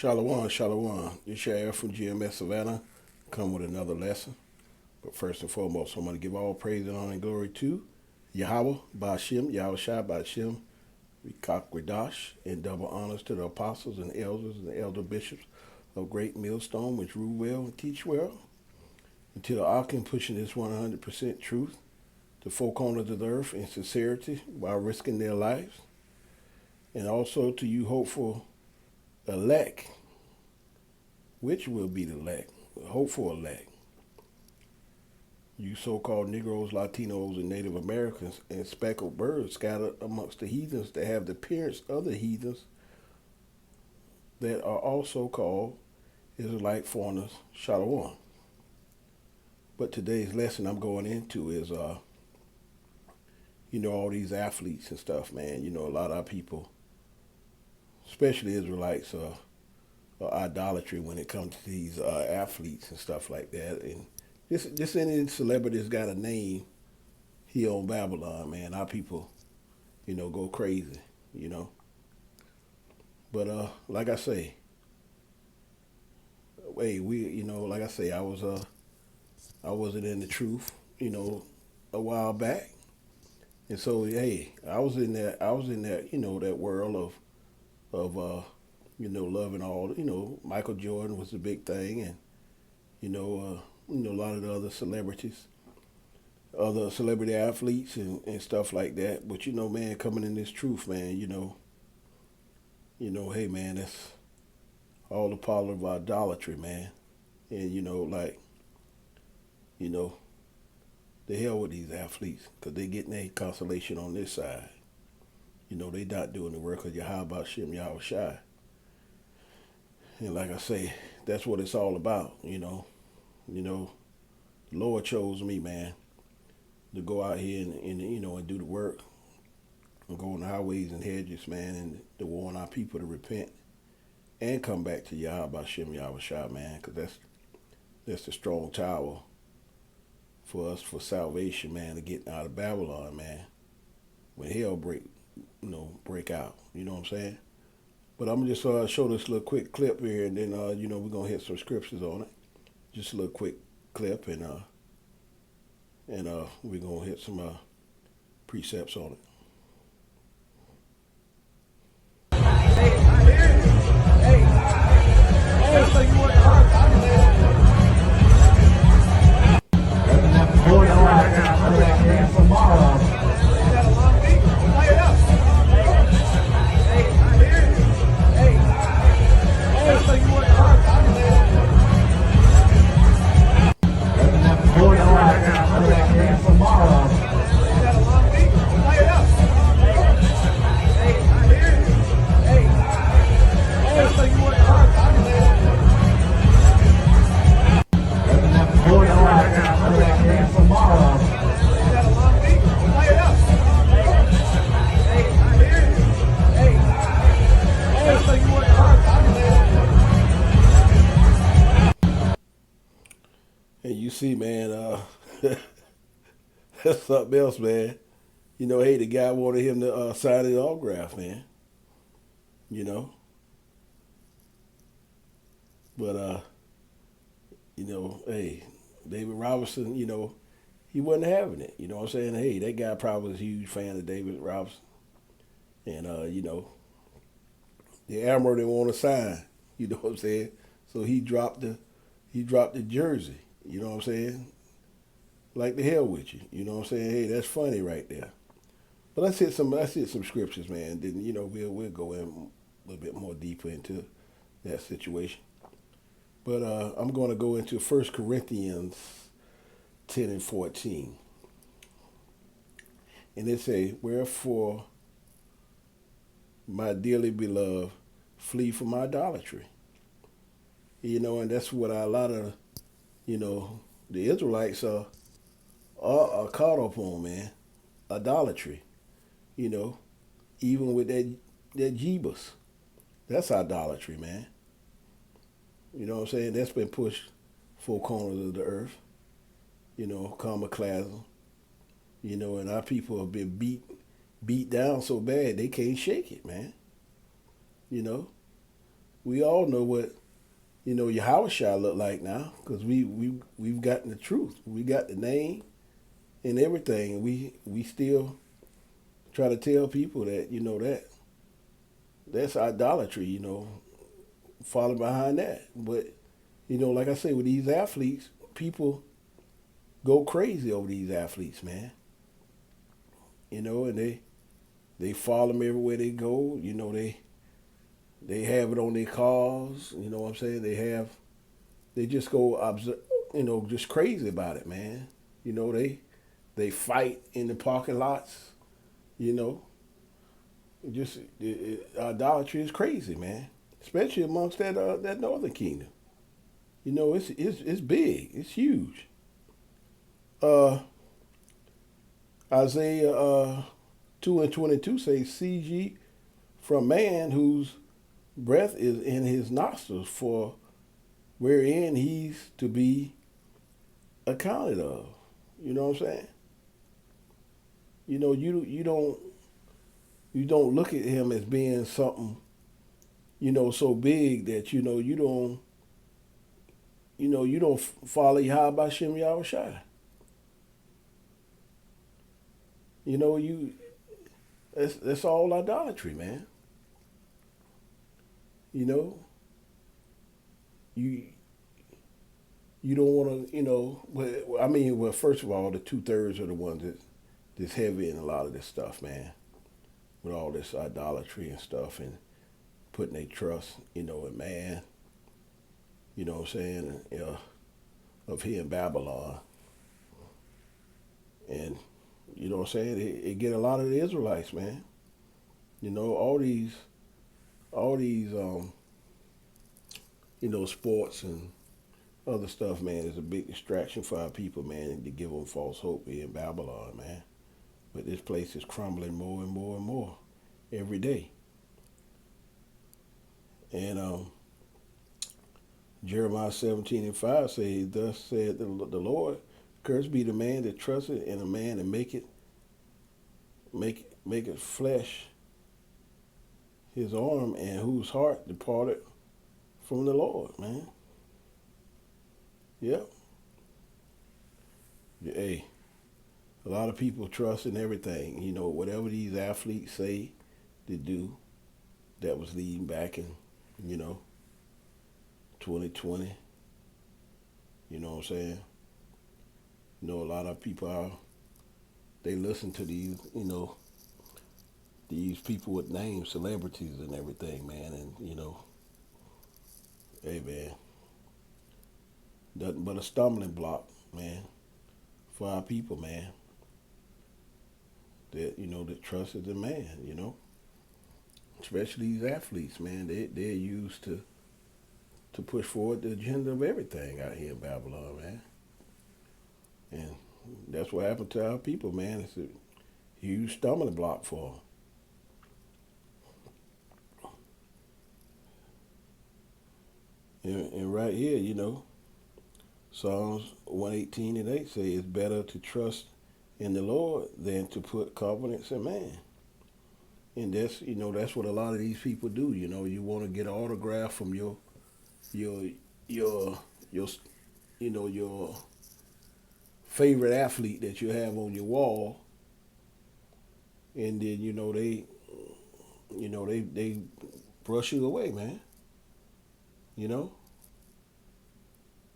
Shalom, shalom. This Sheriff from GMS Savannah. Come with another lesson. But first and foremost, I'm going to give all praise and honor and glory to Yahweh, Ba'ashem, Yahweh Shai, Ba'ashem, Rikak Radash, and double honors to the apostles and elders and the elder bishops of Great Millstone, which rule well and teach well. And to the Akim pushing this 100% truth to four corners of the earth in sincerity while risking their lives. And also to you hopeful elect, which will be the elect, hopeful elect. You so-called Negroes, Latinos, and Native Americans and speckled birds scattered amongst the heathens that have the appearance of the heathens that are also called Israelite foreigners, Shalom. But today's lesson I'm going into is, all these athletes and stuff, man. A lot of our people, especially Israelites, are idolatry when it comes to these athletes and stuff like that. And just any celebrity that's got a name here on Babylon, man, our people, go crazy. But like I say, like I say, I wasn't in the truth, a while back. And so, hey, I was in that, that world of loving all, Michael Jordan was the big thing, and, a lot of the other celebrities, other celebrity athletes and stuff like that. But, man, coming in this truth, man, hey, man, that's all a part of idolatry, man. And, the hell with these athletes, because they getting their consolation on this side. They not doing the work of Yahweh Shem Yahweh Shai. And like I say, that's what it's all about, the Lord chose me, man, to go out here and do the work and go on the highways and hedges, man, and to warn our people to repent and come back to Yahweh Shem Yahweh Shai, man, because that's the strong tower for us for salvation, man, to get out of Babylon, man, when hell break out. You know what I'm saying? But I'm going to just show this little quick clip here, and then, we're going to hit some scriptures on it. Just a little quick clip, and we're going to hit some precepts on it. And you see, man, that's something else, man. Hey, the guy wanted him to sign his autograph, man. But, hey, David Robinson, he wasn't having it. You know what I'm saying? Hey, that guy probably was a huge fan of David Robinson. And, the Admiral didn't want to sign. You know what I'm saying? So he dropped the jersey. You know what I'm saying? Like the hell with you. You know what I'm saying? Hey, that's funny right there. But let's hit some scriptures, man. Then we'll go in a little bit more deeper into that situation. But I'm going to go into 1 Corinthians 10 and 14. And it says, "Wherefore, my dearly beloved, flee from idolatry." And that's what a lot of, the Israelites are caught up on, man. Idolatry. Even with that Jebus. That's idolatry, man. You know what I'm saying? That's been pushed four corners of the earth. Iconoclasm. And our people have been beat down so bad they can't shake it, man. we all know what Yahushua look like now, because we've gotten the truth. We got the name and everything, and we still try to tell people that that's idolatry. Follow behind that. But like I say, with these athletes, people go crazy over these athletes, man. And they follow them everywhere they go. They have it on their cars. You know what I'm saying? They just go just crazy about it, man. They fight in the parking lots. You know, idolatry is crazy, man. Especially amongst that northern kingdom. It's big. It's huge. Uh, Isaiah 2:22 says, "See ye from man whose breath is in his nostrils, for wherein he's to be accounted of." You know what I'm saying? You don't look at him as being something so big that you don't follow Yahweh Shem Yahweh Shai. You that's all idolatry, man. You know you you don't want to well, I mean, well, first of all, the 2/3 are the ones that's heavy in a lot of this stuff, man, with all this idolatry and stuff, and putting their trust in man. You know what I'm saying? And, of here in Babylon. And you know what I'm saying? It get a lot of the Israelites, man. All these sports and other stuff, man, is a big distraction for our people, man, and to give them false hope here in Babylon, man. But this place is crumbling more and more and more every day. And Jeremiah 17:5 says, "Thus said the Lord, cursed be the man that trusteth in a man and make it flesh his arm, and whose heart departed from the Lord," man. Yep. Hey, a lot of people trust in everything. Whatever these athletes say to do, that was leading back in, 2020. You know what I'm saying? A lot of people they listen to these people with names, celebrities and everything, man. And, hey, man, nothing but a stumbling block, man, for our people, man. That trusted in man, especially these athletes, man. They're used to push forward the agenda of everything out here in Babylon, man. And that's what happened to our people, man. It's a huge stumbling block for them. And right here, Psalms 118:8 say it's better to trust in the Lord than to put confidence in man. And that's what a lot of these people do. You want to get an autograph from your your your your favorite athlete that you have on your wall, and then they brush you away, man. You know,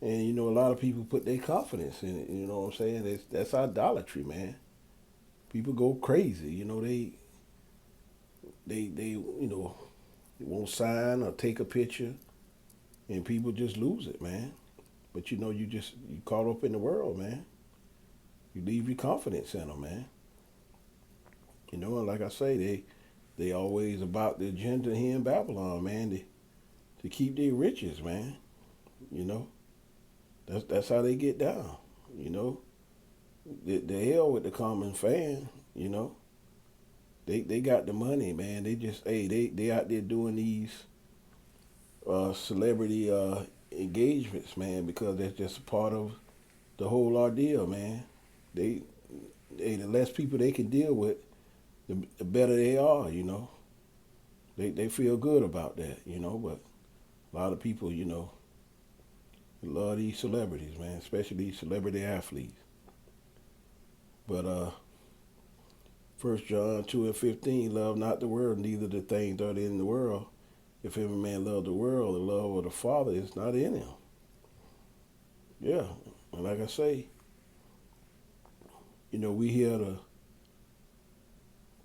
and a lot of people put their confidence in it. You know what I'm saying? That's idolatry, man. People go crazy. They won't sign or take a picture, and people just lose it, man. But you caught up in the world, man. You leave your confidence in them, man. And like I say, they always about the agenda here in Babylon, man. To keep their riches, man. That's how they get down. The hell with the common fan. They got the money, man. They out there doing these celebrity engagements, man, because that's just a part of the whole ordeal, man. The less people they can deal with, the better they are. They feel good about that, but A lot of people, love these celebrities, man, especially these celebrity athletes. But 1 John 2:15, love not the world, neither the things that are in the world. If any man love the world, the love of the Father is not in him. Yeah, and like I say, we here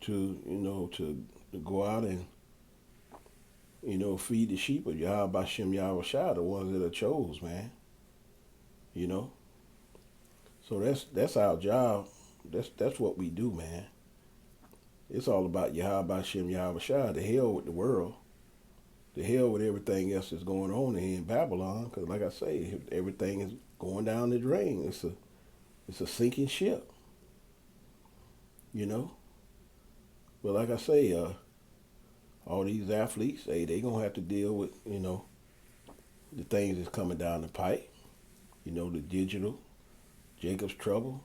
to go out and feed the sheep of Yahweh Shem Yahweh Shai, the ones that are chose, man. You know, so that's our job. That's what we do, man. It's all about Yahweh Shem Yahweh Shai. The hell with the world. The hell with everything else that's going on here in Babylon. Because like I say, everything is going down the drain. It's a sinking ship. But like I say, all these athletes, hey, they gonna have to deal with the things that's coming down the pipe. The digital, Jacob's trouble.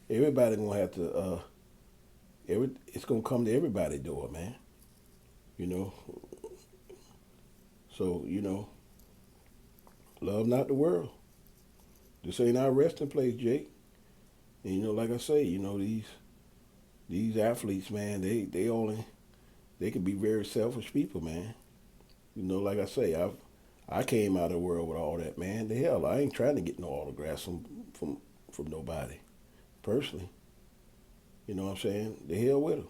Everybody gonna have to. It's gonna come to everybody's door, man. So love not the world. This ain't our resting place, Jake. And like I say, these athletes, man, they can be very selfish people, man. Like I say, I came out of the world with all that, man. The hell, I ain't trying to get no autographs from nobody, personally. You know what I'm saying? The hell with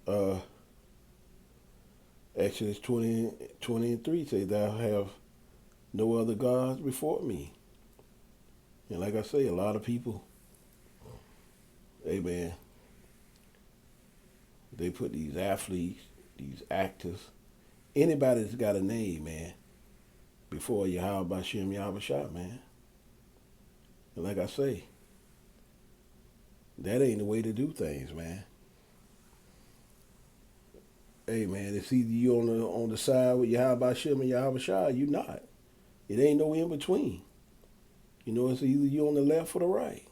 them. Exodus 20:3 say, "Thou have no other gods before me." And like I say, a lot of people, hey man, they put these athletes, these actors, anybody that's got a name, man, before Yahweh Shem Yahweh Shai, man. And like I say, that ain't the way to do things, man. Hey man, it's either you on the side with Yahweh Shem and Yahweh Shai, you not. It ain't no in between. It's either you on the left or the right.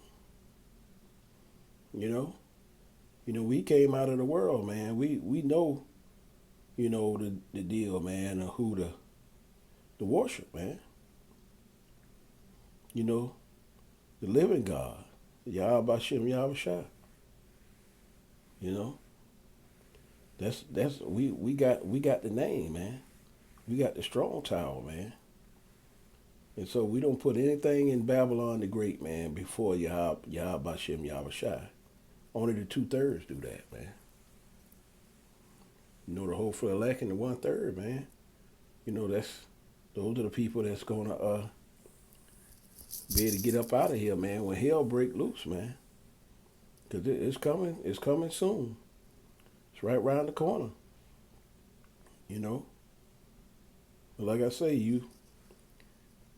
We came out of the world, man. We know, the deal, man, of who to worship, man. The living God, Yahweh Shem Yahweh Shai. That's we got the name, man. We got the strong tower, man. And so we don't put anything in Babylon the Great, man, before Yahweh Shem Yahweh Shai. Only the 2/3 do that, man. The whole for elect and the 1/3, man. Those are the people that's gonna be able to get up out of here, man, when hell break loose, man. Cause it's coming soon. It's right around the corner. But like I say,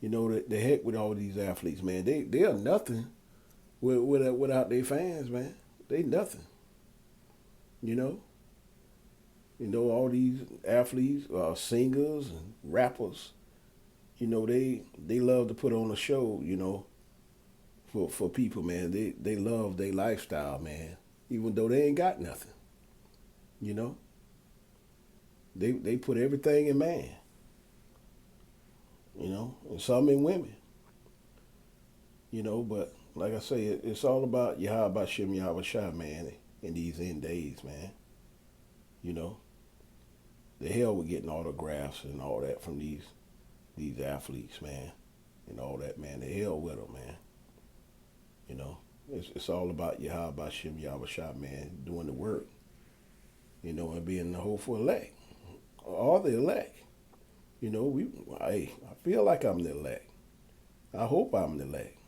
the heck with all these athletes, man. They are nothing without their fans, man. They nothing. All these athletes, singers and rappers, they love to put on a show, for people, man. They love their lifestyle, man. Even though they ain't got nothing. They put everything in man. And some in women. But like I say, it's all about Yahweh Shem Yahweh Shai, man, in these end days, man. The hell with getting autographs and all that from these athletes, man, and all that, man. The hell with them, man. It's all about Yahweh Shem Yahweh Shai, man, doing the work, and being the hopeful elect, all the elect. I feel like I'm the elect. I hope I'm the elect.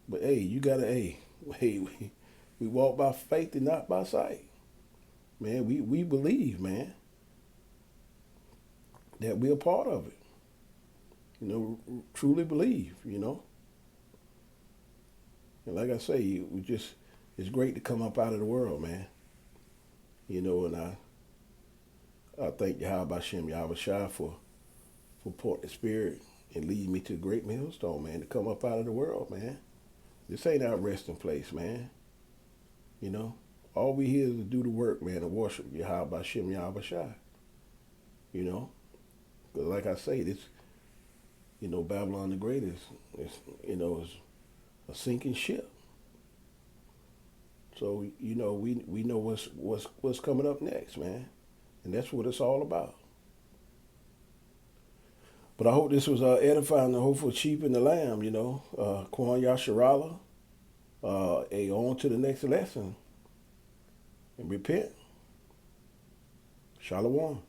But hey, you gotta, we walk by faith and not by sight. Man, we believe, man, that we're a part of it. Truly believe, And like I say, it's great to come up out of the world, man. And I thank Yahweh Shem Yahweh Shai for pouring the Spirit and leading me to a great millstone, man, to come up out of the world, man. This ain't our resting place, man. All we here is to do the work, man, to worship Yahweh Shem Yahweh Shai. You know, 'cause like I say, this, Babylon the Great is a sinking ship. So we know what's coming up next, man, and that's what it's all about. But I hope this was edifying the hopeful sheep and the lamb. Kwan Yasharala. On to the next lesson and repent. Shalom.